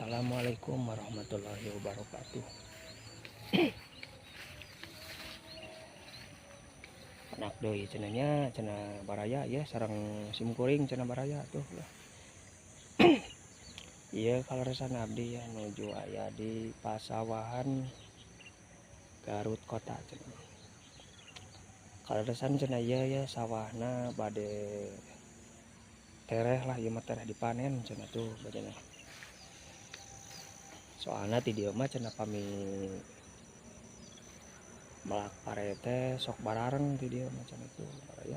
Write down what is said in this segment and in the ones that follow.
Assalamualaikum warahmatullahi wabarakatuh. Anak doi cenanya cenah baraya ya sarang simkuring cenah baraya tuh. Iya kaleresan abdi ya nuju aya di pasawahan Garut kota cenah. Kaleresan cenah ieu ya sawahna bade tereh lah ieu mah tereh dipanen cenah tuh badana. Soalna ti dieu mah cenah pami melak parete sok barareng ti dieu mah cenah tuh baraya.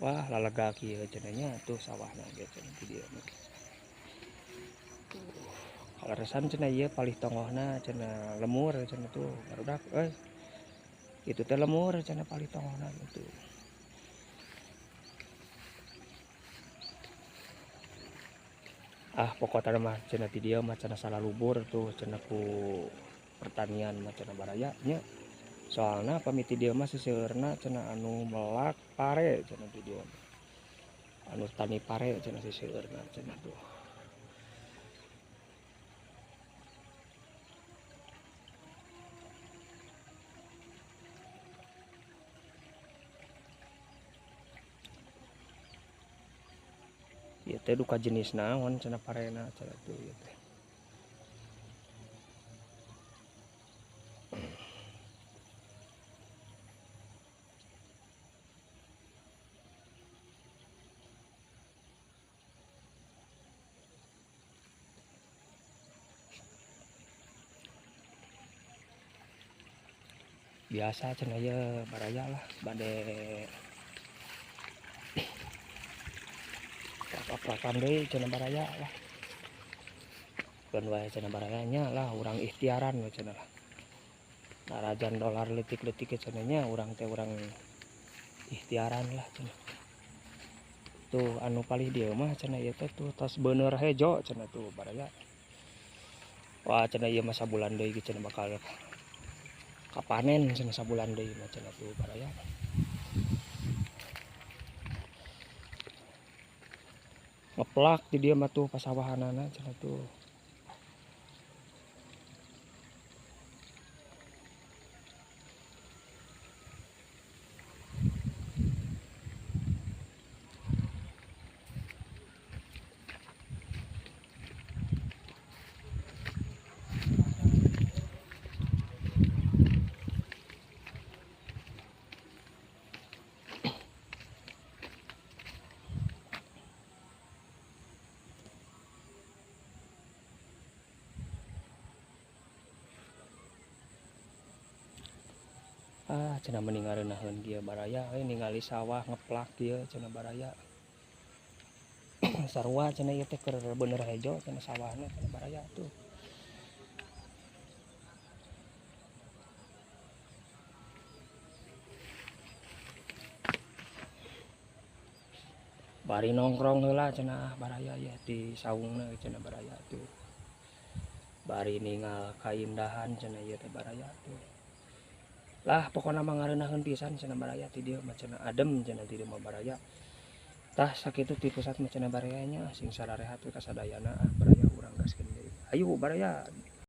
Wah lalega kieu cenanya tuh sawahna ge cenah ti dieu mah. Kaleresan cenah ieu palih tongohna cenah lemur cenah tuh barudak itu teh lemur cenah palih tongohna gitu. Pokoknya mah cenah ti dieu mah cenah salalubur tuh cenah ku pertanian mah cenah baraya nya. Soalna pami ti dieu mah siseueurna cenah anu melak pare cenah ti dieu. Anu tani pare cenah siseueurna cenah tuh. Ieu teh duka jenis naon cenah parena cenah tuh ieu teh. Biasa cenah ieu baraya lah bade prak-prakan deui cenah baraya lah. Keun wae cenah baraya nya lah urang ikhtiaran we cenah lah. Narajan dolar leutik-leutik cenah nya urang teh urang ikhtiaran lah cenah. Tuh anu palih dieu mah cenah ieu teh tuh tos beuneur hejo cenah tuh baraya. Wah cenah ieu mah sabulan deui cenah bakal kapanen cenah sabulan deui mah cenah tuh baraya. Ngeplak di dieu mah tuh pasawahanana cenah tuh. Cenah mending ngareunaheun kieu baraya ningali sawah ngeplak kieu cenah baraya. Sarua cenah ieu teh keur beuneur hejo cenah sawahna cenah baraya tuh. Bari nongkrong heula cenah baraya ya di saungna cenah baraya tuh. Bari ningal kaindahan cenah ieu teh baraya tuh. Lah pokona mah ngareunaheun pisan cenah baraya ti dieu mah cenah adem cenah ti dieu mah baraya. Tah sakitu ti pusat mah cenah baraya nya sing sararehat we kasadayana baraya urang gaskeun deui. Hayu baraya.